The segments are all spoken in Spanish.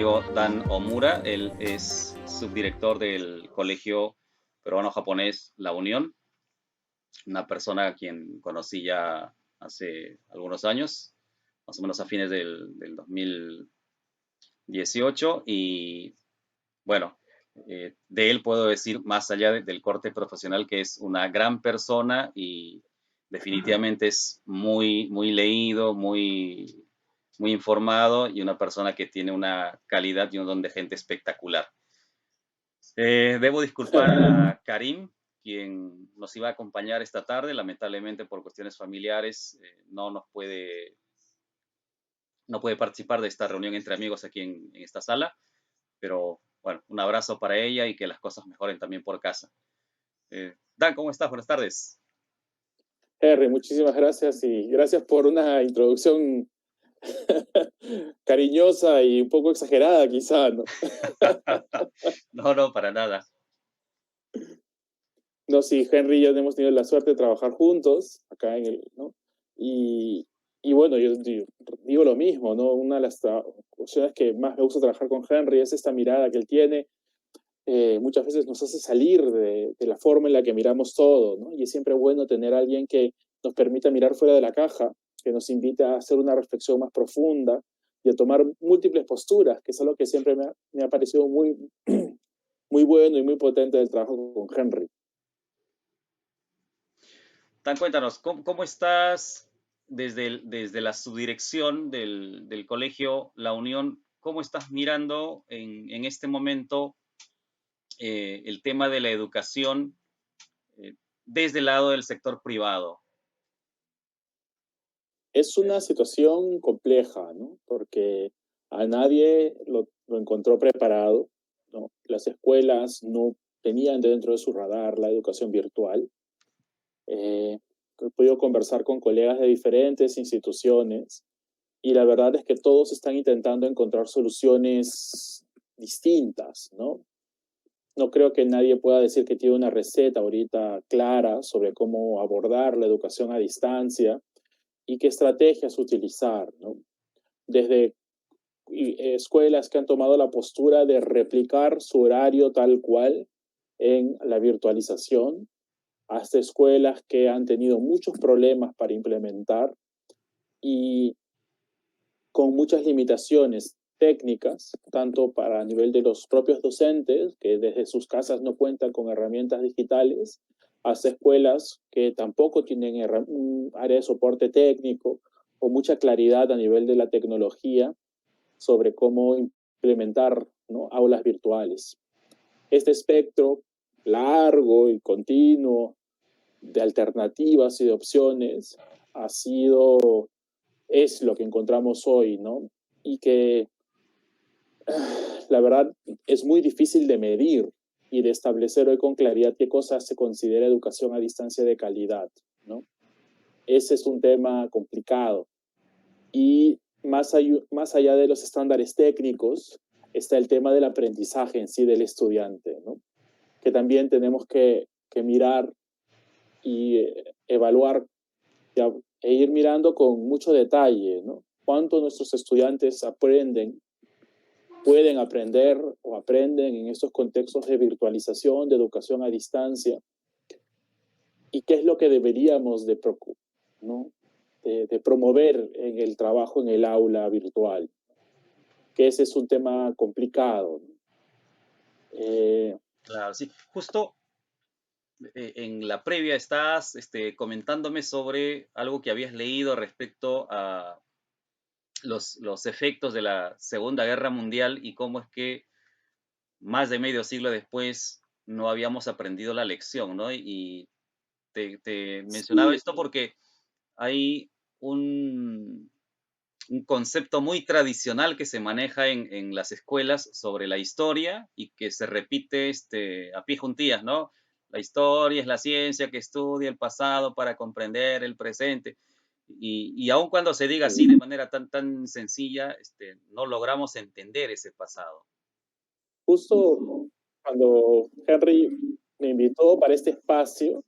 amigo Dan Omura. Él es subdirector del Colegio Peruano-Japonés La Unión, una persona a quien conocí ya hace algunos años, más o menos a fines del 2018. Y bueno, de él puedo decir, más allá del corte profesional, que es una gran persona y definitivamente es muy, muy leído, muy informado y una persona que tiene una calidad y un don de gente espectacular. Debo disculpar a Karim, quien nos iba a acompañar esta tarde. Lamentablemente, por cuestiones familiares, no puede participar de esta reunión entre amigos aquí en esta sala. Pero bueno, un abrazo para ella y que las cosas mejoren también por casa. Dan, ¿cómo estás? Buenas tardes. Henry, muchísimas gracias y gracias por una introducción cariñosa y un poco exagerada, quizá, ¿no? No, no, para nada. No, sí, Henry y yo hemos tenido la suerte de trabajar juntos acá ¿no? Y, y bueno, yo digo lo mismo, ¿no? Una de las opciones que más me gusta trabajar con Henry es esta mirada que él tiene. Muchas veces nos hace salir de la forma en la que miramos todo, ¿no? Y es siempre bueno tener a alguien que nos permita mirar fuera de la caja, que nos invita a hacer una reflexión más profunda y a tomar múltiples posturas, que es algo que siempre me ha parecido muy, muy bueno y muy potente del trabajo con Henry. Dan, cuéntanos, ¿cómo estás desde la subdirección del Colegio La Unión? ¿Cómo estás mirando en este momento el tema de la educación desde el lado del sector privado? Es una situación compleja, ¿no? Porque a nadie lo encontró preparado, ¿no? Las escuelas no tenían dentro de su radar la educación virtual. He podido conversar con colegas de diferentes instituciones y la verdad es que todos están intentando encontrar soluciones distintas, ¿no? No creo que nadie pueda decir que tiene una receta ahorita clara sobre cómo abordar la educación a distancia y qué estrategias utilizar, ¿no? Desde escuelas que han tomado la postura de replicar su horario tal cual en la virtualización, hasta escuelas que han tenido muchos problemas para implementar y con muchas limitaciones técnicas, tanto para a nivel de los propios docentes, que desde sus casas no cuentan con herramientas digitales, hasta escuelas que tampoco tienen un área de soporte técnico o mucha claridad a nivel de la tecnología sobre cómo implementar, ¿no?, aulas virtuales. Este espectro largo y continuo de alternativas y de opciones es lo que encontramos hoy, ¿no? Y que la verdad es muy difícil de medir y de establecer hoy con claridad qué cosa se considera educación a distancia de calidad, ¿no? Ese es un tema complicado. Y más allá de los estándares técnicos, está el tema del aprendizaje en sí del estudiante, ¿no? Que también tenemos que mirar y evaluar e ir mirando con mucho detalle, ¿no? Cuánto nuestros estudiantes pueden aprender o aprenden en estos contextos de virtualización, de educación a distancia, y qué es lo que deberíamos ¿no?, de promover en el trabajo en el aula virtual, que ese es un tema complicado, ¿no? Claro, sí. Justo en la previa estás comentándome sobre algo que habías leído respecto a los efectos de la Segunda Guerra Mundial y cómo es que más de medio siglo después no habíamos aprendido la lección, ¿no? Y te mencionaba Sí, esto porque hay un concepto muy tradicional que se maneja en las escuelas sobre la historia y que se repite a pie juntillas, ¿no? La historia es la ciencia que estudia el pasado para comprender el presente. Y aun cuando se diga así de manera tan sencilla, no logramos entender ese pasado. justo cuando Henry me invitó para este espacio,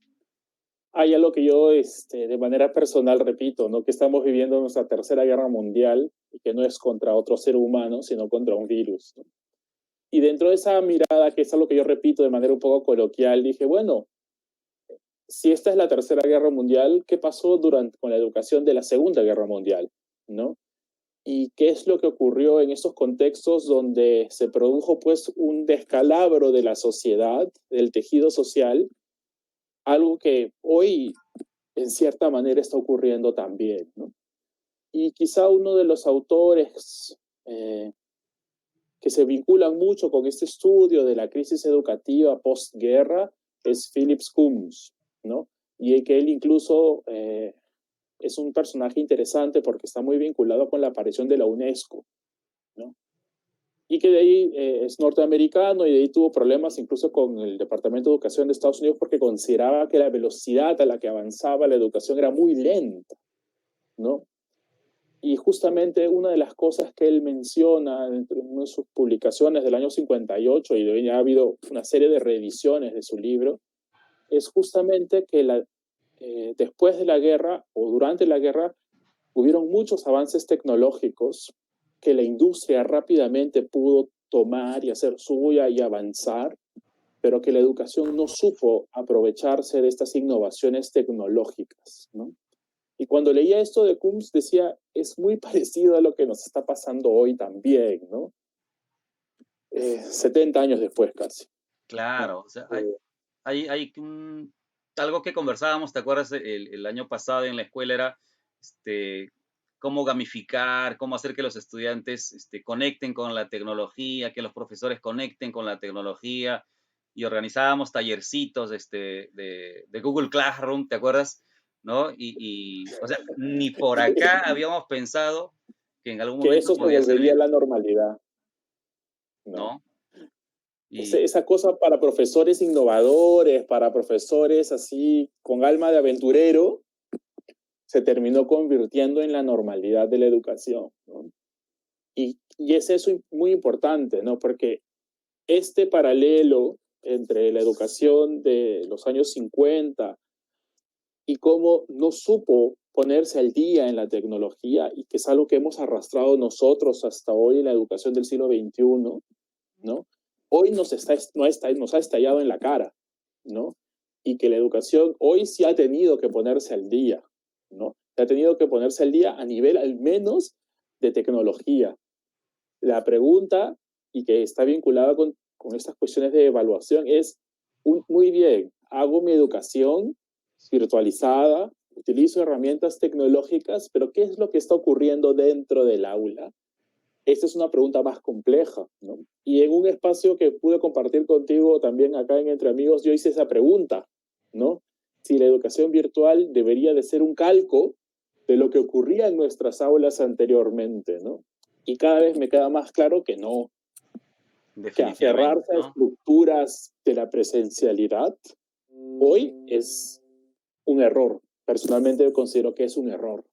hay algo que yo de manera personal repito, ¿no? Que estamos viviendo nuestra tercera guerra mundial y que no es contra otro ser humano, sino contra un virus, ¿no? Y dentro de esa mirada, que es algo que yo repito de manera un poco coloquial, dije, bueno, si esta es la tercera guerra mundial, ¿qué pasó con la educación de la segunda guerra mundial? ¿No? ¿Y qué es lo que ocurrió en esos contextos donde se produjo pues un descalabro de la sociedad, del tejido social, algo que hoy en cierta manera está ocurriendo también, ¿no? Y quizá uno de los autores que se vinculan mucho con este estudio de la crisis educativa postguerra es Philip Coombs, ¿no? Y que él incluso es un personaje interesante porque está muy vinculado con la aparición de la UNESCO, ¿no? Y que de ahí es norteamericano y de ahí tuvo problemas incluso con el Departamento de Educación de Estados Unidos porque consideraba que la velocidad a la que avanzaba la educación era muy lenta, ¿no? Y justamente una de las cosas que él menciona en una de sus publicaciones del año 58, y de hoy ya ha habido una serie de reediciones de su libro, es justamente que después de la guerra o durante la guerra hubieron muchos avances tecnológicos que la industria rápidamente pudo tomar y hacer suya y avanzar, pero que la educación no supo aprovecharse de estas innovaciones tecnológicas, ¿no? Y cuando leía esto de Coombs decía, es muy parecido a lo que nos está pasando hoy también, ¿no? 70 años después casi, ¿no? Claro, o sea, algo que conversábamos, ¿te acuerdas? El año pasado en la escuela era este, cómo gamificar, cómo hacer que los estudiantes conecten con la tecnología, que los profesores conecten con la tecnología, y organizábamos tallercitos de Google Classroom, ¿te acuerdas? ¿No? O sea, ni por acá habíamos pensado que en algún Que momento eso se podía volvería servir, la normalidad, ¿no? ¿no? Y Esa cosa para profesores innovadores, para profesores así con alma de aventurero, se terminó convirtiendo en la normalidad de la educación, ¿no? Y es eso muy importante, ¿no? Porque este paralelo entre la educación de los años 50 y cómo no supo ponerse al día en la tecnología, y que es algo que hemos arrastrado nosotros hasta hoy en la educación del siglo XXI, ¿no? Hoy nos ha estallado en la cara, ¿no? Y que la educación hoy sí ha tenido que ponerse al día, ¿no? Ha tenido que ponerse al día a nivel al menos de tecnología. La pregunta, y que está vinculada con estas cuestiones de evaluación, es, muy bien, hago mi educación virtualizada, utilizo herramientas tecnológicas, pero ¿qué es lo que está ocurriendo dentro del aula? Esta es una pregunta más compleja, ¿no? Y en un espacio que pude compartir contigo también acá en Entre Amigos, yo hice esa pregunta, ¿no? Si la educación virtual debería de ser un calco de lo que ocurría en nuestras aulas anteriormente, ¿no? Y cada vez me queda más claro que no, que definitivamente, aferrarse a ¿no? estructuras de la presencialidad hoy es un error. Personalmente considero que es un error,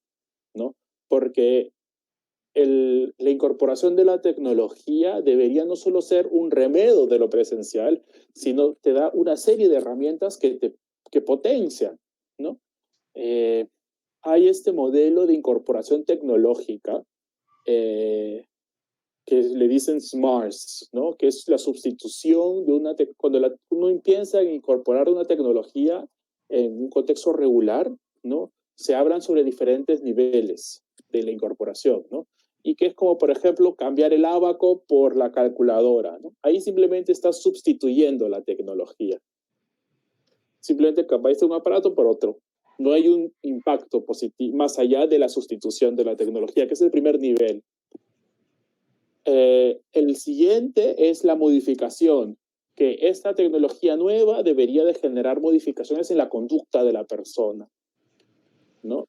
¿no? Porque la incorporación de la tecnología debería no solo ser un remedio de lo presencial, sino te da una serie de herramientas que potencian, ¿no? Eh, Hay este modelo de incorporación tecnológica eh, que le dicen SMARTS, ¿no? Que es la sustitución de cuando uno piensa en incorporar una tecnología en un contexto regular, ¿no? Se hablan sobre diferentes niveles de la incorporación, ¿no? Y que es como, por ejemplo, cambiar el ábaco por la calculadora, ¿no? Ahí simplemente estás sustituyendo la tecnología. Simplemente cambiaste un aparato por otro. No hay un impacto positivo más allá de la sustitución de la tecnología, que es el primer nivel. El siguiente es la modificación, que esta tecnología nueva debería de generar modificaciones en la conducta de la persona, ¿no?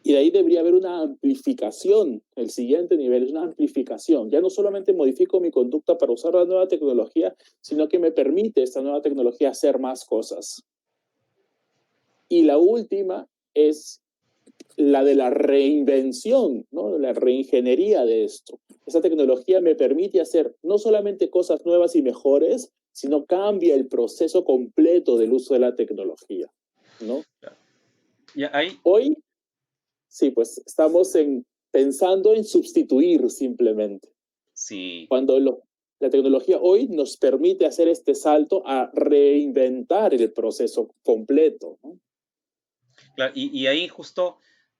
Y de ahí debería haber una amplificación. El siguiente nivel es una amplificación. Ya no solamente modifico mi conducta para usar la nueva tecnología, sino que me permite esta nueva tecnología hacer más cosas. Y la última es la de la reinvención, ¿no? La reingeniería de esto. Esa tecnología me permite hacer no solamente cosas nuevas y mejores, sino cambia el proceso completo del uso de la tecnología. ¿no? claro. Ya ahí, Hoy, sí, pues estamos pensando en sustituir simplemente, sí. cuando la tecnología hoy nos permite hacer este salto a reinventar el proceso completo, ¿no? Claro, y ahí justo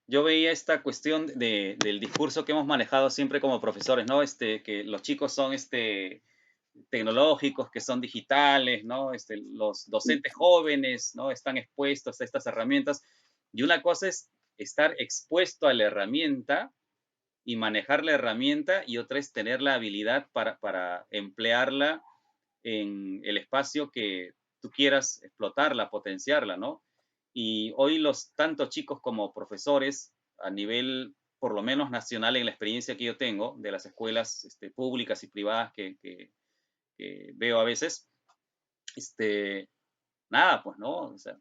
yo veía esta cuestión del discurso que hemos manejado siempre como profesores, ¿no? Que los chicos son tecnológicos, que son digitales, ¿no? Los docentes jóvenes, ¿no? Están expuestos a estas herramientas. Y una cosa es estar expuesto a la herramienta y manejar la herramienta, y otra es tener la habilidad para emplearla en el espacio que tú quieras explotarla, potenciarla, ¿no? Y hoy tanto chicos como profesores, a nivel por lo menos nacional, en la experiencia que yo tengo de las escuelas públicas y privadas que veo a veces, este, nada, pues, ¿no? O sea,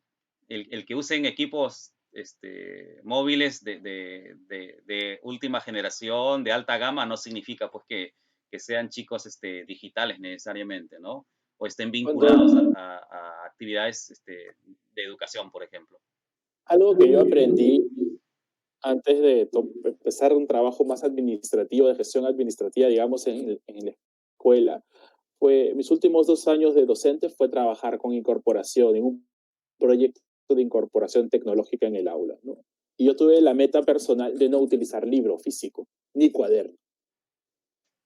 el que usen equipos móviles de última generación, de alta gama, no significa pues que sean chicos digitales necesariamente, ¿no? O estén Cuando vinculados a actividades de educación, por ejemplo. algo que yo aprendí antes de empezar un trabajo más administrativo, de gestión administrativa, digamos, en la escuela, mis últimos 2 años de docente fue trabajar con incorporación, en un proyecto de incorporación tecnológica en el aula, ¿no? Y yo tuve la meta personal de no utilizar libro físico, ni cuaderno,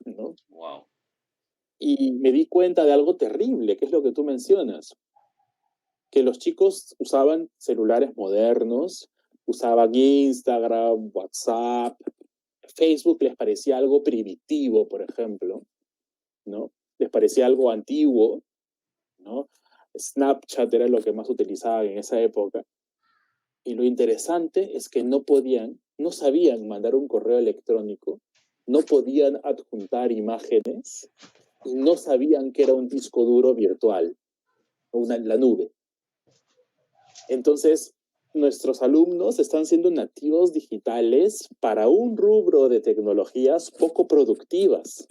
¿no? Wow. Y me di cuenta de algo terrible, que es lo que tú mencionas, que los chicos usaban celulares modernos, usaban Instagram, WhatsApp, Facebook les parecía algo primitivo, por ejemplo, ¿no? Les parecía algo antiguo, ¿no? Snapchat era lo que más utilizaban en esa época. Y lo interesante es que no sabían mandar un correo electrónico, no podían adjuntar imágenes y no sabían que era un disco duro virtual, la nube. Entonces, nuestros alumnos están siendo nativos digitales para un rubro de tecnologías poco productivas,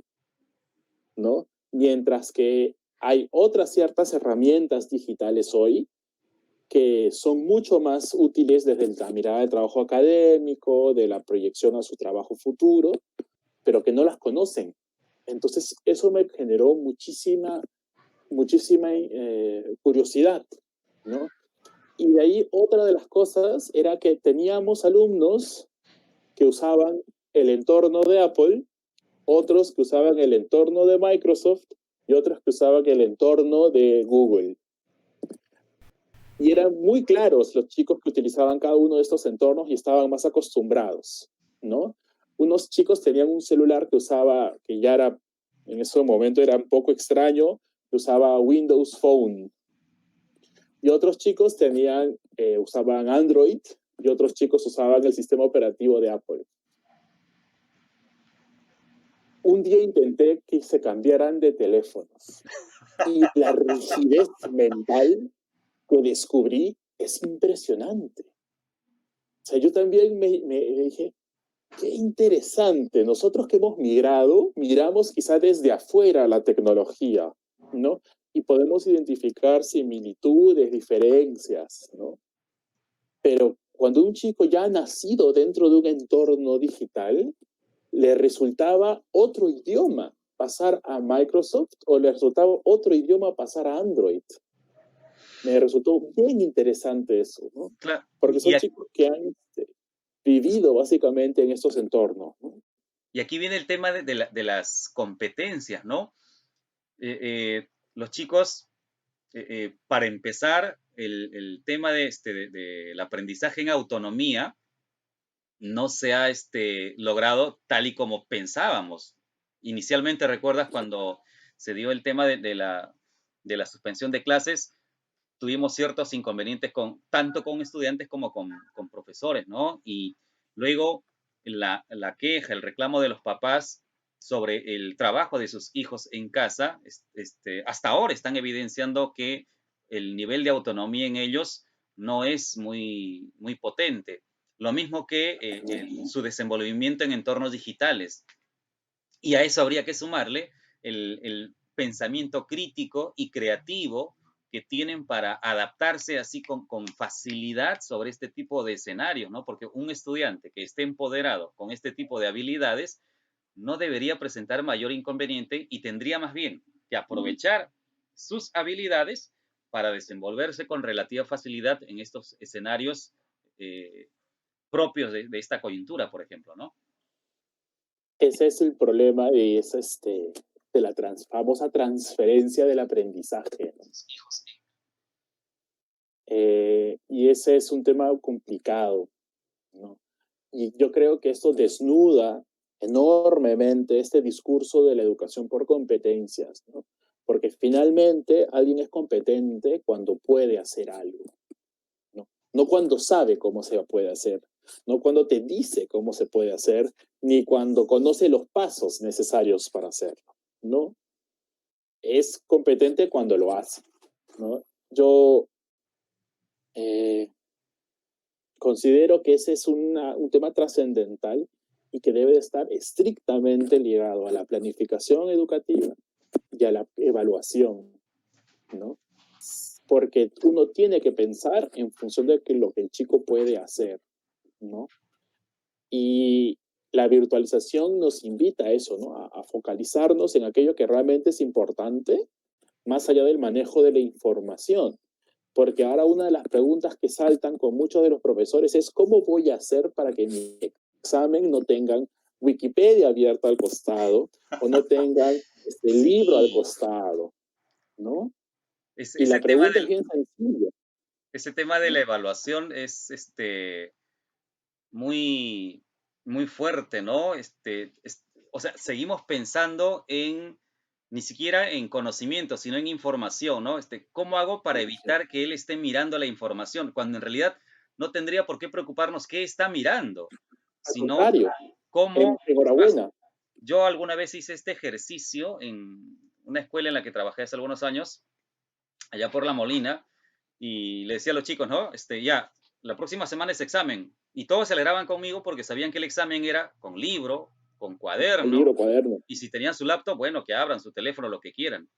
¿no? Mientras que hay otras ciertas herramientas digitales hoy que son mucho más útiles desde la mirada del trabajo académico, de la proyección a su trabajo futuro, pero que no las conocen. Entonces, eso me generó muchísima curiosidad, ¿no? Y de ahí otra de las cosas era que teníamos alumnos que usaban el entorno de Apple, otros que usaban el entorno de Microsoft y otros que usaban el entorno de Google. Y eran muy claros los chicos que utilizaban cada uno de estos entornos y estaban más acostumbrados, ¿no? Unos chicos tenían un celular que ya era, en ese momento era un poco extraño, que usaba Windows Phone. Y otros chicos usaban Android y otros chicos usaban el sistema operativo de Apple. Un día intenté que se cambiaran de teléfonos y la rigidez mental que descubrí es impresionante. O sea, yo también me dije, qué interesante. Nosotros que hemos migrado, miramos quizá desde afuera la tecnología, ¿no? Y podemos identificar similitudes, diferencias, ¿no? Pero cuando un chico ya ha nacido dentro de un entorno digital, le resultaba otro idioma pasar a Microsoft o le resultaba otro idioma pasar a Android. Me resultó bien interesante eso, ¿no? Claro. Porque son chicos que han vivido básicamente en estos entornos, ¿no? Y aquí viene el tema de las competencias, ¿no? Los chicos, para empezar, el tema del aprendizaje en autonomía no se ha logrado tal y como pensábamos. Inicialmente, ¿recuerdas cuando se dio el tema de la suspensión de clases? Tuvimos ciertos inconvenientes tanto con estudiantes como con profesores, ¿no? Y luego la queja, el reclamo de los papás sobre el trabajo de sus hijos en casa, hasta ahora están evidenciando que el nivel de autonomía en ellos no es muy, muy potente. Lo mismo que su desenvolvimiento en entornos digitales. Y a eso habría que sumarle el pensamiento crítico y creativo que tienen para adaptarse así con facilidad sobre este tipo de escenarios, ¿no? Porque un estudiante que esté empoderado con este tipo de habilidades no debería presentar mayor inconveniente y tendría más bien que aprovechar sus habilidades para desenvolverse con relativa facilidad en estos escenarios propios de esta coyuntura, por ejemplo, ¿no? Ese es el problema de la famosa transferencia del aprendizaje, ¿no? Y ese es un tema complicado, ¿no? Y yo creo que esto desnuda enormemente este discurso de la educación por competencias, ¿no? Porque finalmente alguien es competente cuando puede hacer algo, ¿no? No cuando sabe cómo se puede hacer, no cuando te dice cómo se puede hacer, ni cuando conoce los pasos necesarios para hacerlo, ¿no? Es competente cuando lo hace, ¿no? Yo considero que ese es un tema trascendental y que debe estar estrictamente ligado a la planificación educativa y a la evaluación, ¿no? Porque uno tiene que pensar en función de lo que el chico puede hacer, ¿no? Y la virtualización nos invita a eso, ¿no? A focalizarnos en aquello que realmente es importante, más allá del manejo de la información. Porque ahora una de las preguntas que saltan con muchos de los profesores es ¿cómo voy a hacer para que mi examen no tengan Wikipedia abierta al costado o no tengan este libro al Sí, costado, ¿no? Y ese la pregunta es bien sencilla. ese tema de la ¿No? evaluación es muy, muy fuerte, ¿no? O sea, seguimos pensando en ni siquiera en conocimiento, sino en información, ¿no? ¿Cómo hago para evitar que él esté mirando la información? Cuando en realidad no tendría por qué preocuparnos qué está mirando, Al sino contrario, cómo, es más, enhorabuena. yo alguna vez hice este ejercicio en una escuela en la que trabajé hace algunos años, allá por La Molina, y le decía a los chicos, ¿no? Ya, la próxima semana es examen. Y todos se alegraban conmigo porque sabían que el examen era con libro, con El cuaderno, libro, cuaderno. y si tenían su laptop, bueno, que abran su teléfono, lo que quieran.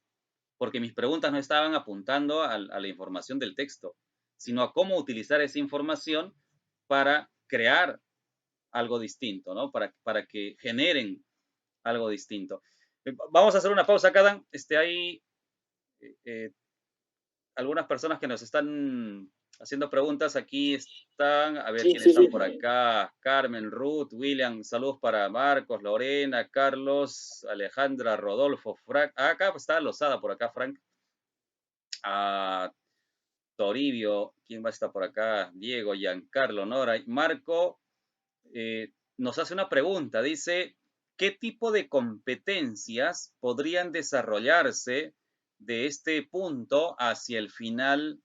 Porque mis preguntas no estaban apuntando a la información del texto, sino a cómo utilizar esa información para crear algo distinto, ¿no? Para que generen algo distinto. Vamos a hacer una pausa, Kadan. Hay eh, algunas personas que nos están haciendo preguntas. Aquí están, a ver Sí, quiénes sí, están sí. por acá. Carmen, Ruth, William, saludos para Marcos, Lorena, Carlos, Alejandra, Rodolfo, Frank. Acá está Lozada por acá, Frank. Toribio, ¿quién va a estar por acá? Diego, Giancarlo, Nora. Marco nos hace una pregunta. Dice, ¿qué tipo de competencias podrían desarrollarse de este punto hacia el final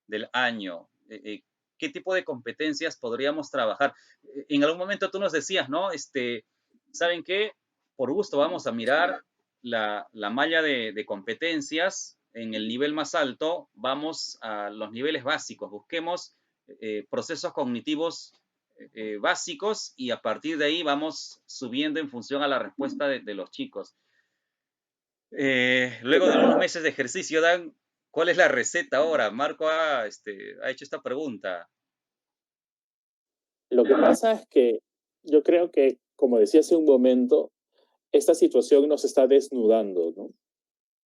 del año? ¿Qué tipo de competencias podríamos trabajar? En algún momento tú nos decías, ¿no? ¿Saben qué? Por gusto vamos a mirar la malla de competencias en el nivel más alto, vamos a los niveles básicos, busquemos procesos cognitivos básicos y a partir de ahí vamos subiendo en función a la respuesta de los chicos. Luego de algunos meses de ejercicio, Dan, ¿cuál es la receta ahora? Marco ha hecho esta pregunta. Lo que pasa es que yo creo que, como decía hace un momento, esta situación nos está desnudando, ¿no?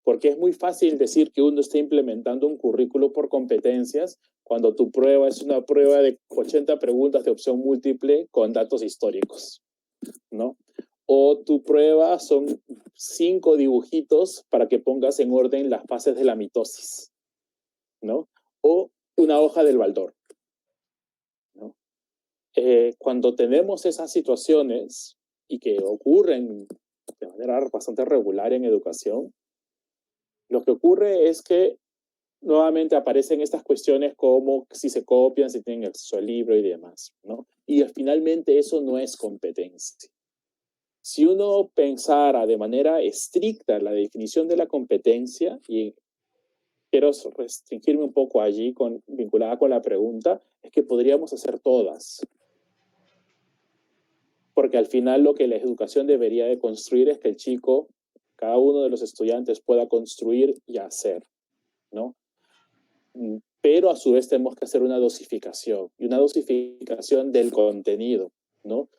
Porque es muy fácil decir que uno está implementando un currículo por competencias cuando tu prueba es una prueba de 80 preguntas de opción múltiple con datos históricos, ¿no? O tu prueba son 5 dibujitos para que pongas en orden las fases de la mitosis, ¿no? O una hoja del Baldor, ¿no? Cuando tenemos esas situaciones y que ocurren de manera bastante regular en educación, lo que ocurre es que nuevamente aparecen estas cuestiones como si se copian, si tienen acceso al libro y demás, ¿no? Y finalmente eso no es competencia. Si uno pensara de manera estricta la definición de la competencia, y quiero restringirme un poco allí vinculada con la pregunta, es que podríamos hacer todas. Porque al final lo que la educación debería de construir es que el chico, cada uno de los estudiantes pueda construir y hacer, ¿no? pero a su vez tenemos que hacer una dosificación, y una dosificación del contenido, ¿no?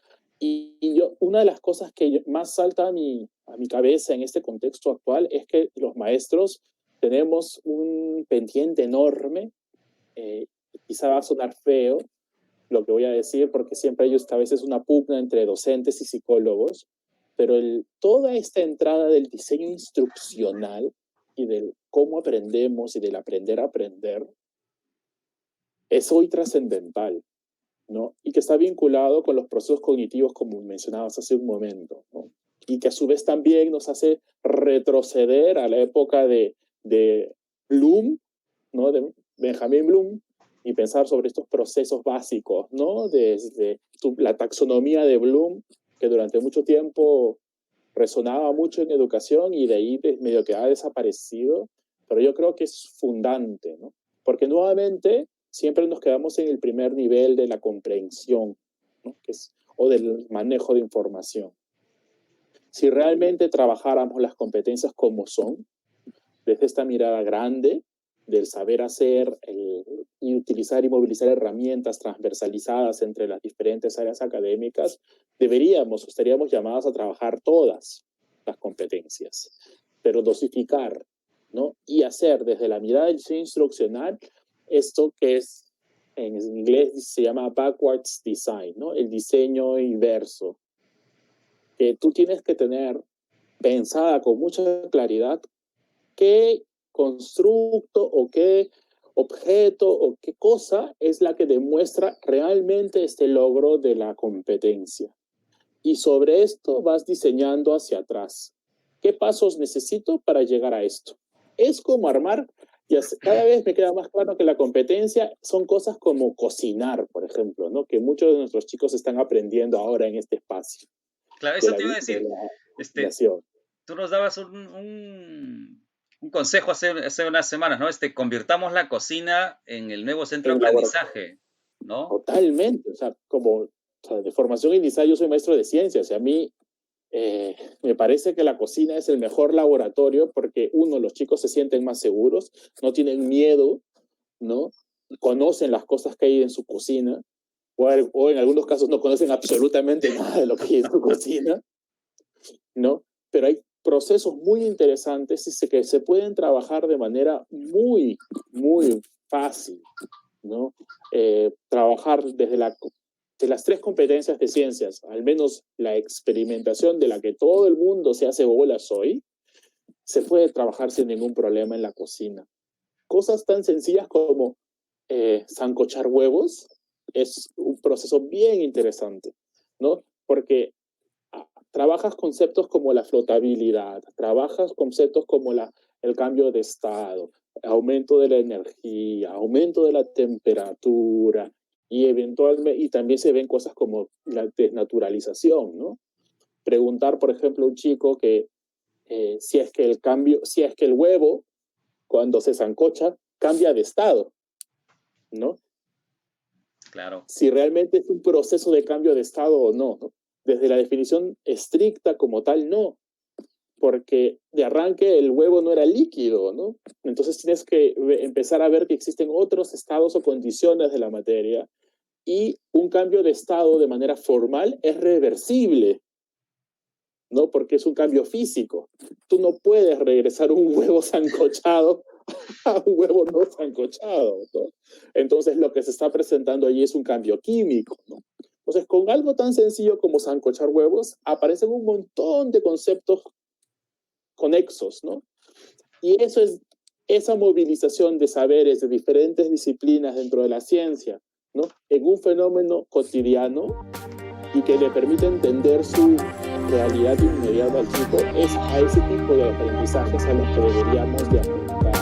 Y yo, una de las cosas que más salta a mi cabeza en este contexto actual es que los maestros tenemos un pendiente enorme, quizá va a sonar feo lo que voy a decir, porque siempre hay a veces una pugna entre docentes y psicólogos, pero toda esta entrada del diseño instruccional y del cómo aprendemos y del aprender a aprender es hoy trascendental, ¿no? Y que está vinculado con los procesos cognitivos, como mencionabas hace un momento, ¿no? Y que a su vez también nos hace retroceder a la época de Bloom, ¿no? De Benjamin Bloom, y pensar sobre estos procesos básicos, ¿no? Desde la taxonomía de Bloom, que durante mucho tiempo resonaba mucho en educación y de ahí medio que ha desaparecido, pero yo creo que es fundante, ¿no? Porque nuevamente siempre nos quedamos en el primer nivel de la comprensión, ¿no? O del manejo de información. Si realmente trabajáramos las competencias como son, desde esta mirada grande del saber hacer y utilizar y movilizar herramientas transversalizadas entre las diferentes áreas académicas, estaríamos llamados a trabajar todas las competencias, pero dosificar, ¿no? Y hacer desde la mirada del diseño instruccional esto que es, en inglés se llama backwards design, ¿no? El diseño inverso, que tú tienes que tener pensada con mucha claridad qué constructo o qué objeto o qué cosa es la que demuestra realmente este logro de la competencia. Y sobre esto vas diseñando hacia atrás. ¿Qué pasos necesito para llegar a esto? Es como armar, y cada vez me queda más claro que la competencia son cosas como cocinar, por ejemplo, ¿no? Que muchos de nuestros chicos están aprendiendo ahora en este espacio. Claro, eso te iba a decir. Tú nos dabas un consejo hace unas semanas, ¿no? Convirtamos la cocina en el nuevo centro de aprendizaje, ¿no? Totalmente, o sea, de formación inicial yo soy maestro de ciencias y a mí me parece que la cocina es el mejor laboratorio porque, uno, los chicos se sienten más seguros, no tienen miedo, ¿no? Conocen las cosas que hay en su cocina, o en algunos casos no conocen absolutamente nada de lo que hay en su cocina, ¿no? Pero hay procesos muy interesantes y que se pueden trabajar de manera muy, muy fácil, ¿no? Trabajar desde de las 3 competencias de ciencias, al menos la experimentación de la que todo el mundo se hace bolas hoy, se puede trabajar sin ningún problema en la cocina. Cosas tan sencillas como sancochar huevos es un proceso bien interesante, ¿no? Porque trabajas conceptos como la flotabilidad, trabajas conceptos como el cambio de estado, aumento de la energía, aumento de la temperatura, y también se ven cosas como la desnaturalización, ¿no? Preguntar, por ejemplo, a un chico que si es que el huevo, cuando se sancocha, cambia de estado, ¿no? Claro. Si realmente es un proceso de cambio de estado o no, ¿no? Desde la definición estricta como tal, no, porque de arranque el huevo no era líquido, ¿no? Entonces tienes que empezar a ver que existen otros estados o condiciones de la materia y un cambio de estado de manera formal es reversible, ¿no? Porque es un cambio físico. Tú no puedes regresar un huevo sancochado a un huevo no sancochado, ¿no? Entonces lo que se está presentando allí es un cambio químico, ¿no? Entonces, con algo tan sencillo como sancochar huevos, aparecen un montón de conceptos conexos, ¿no? Y eso es esa movilización de saberes de diferentes disciplinas dentro de la ciencia, ¿no? En un fenómeno cotidiano y que le permite entender su realidad inmediata al chico, es a ese tipo de aprendizajes a los que deberíamos de apuntar.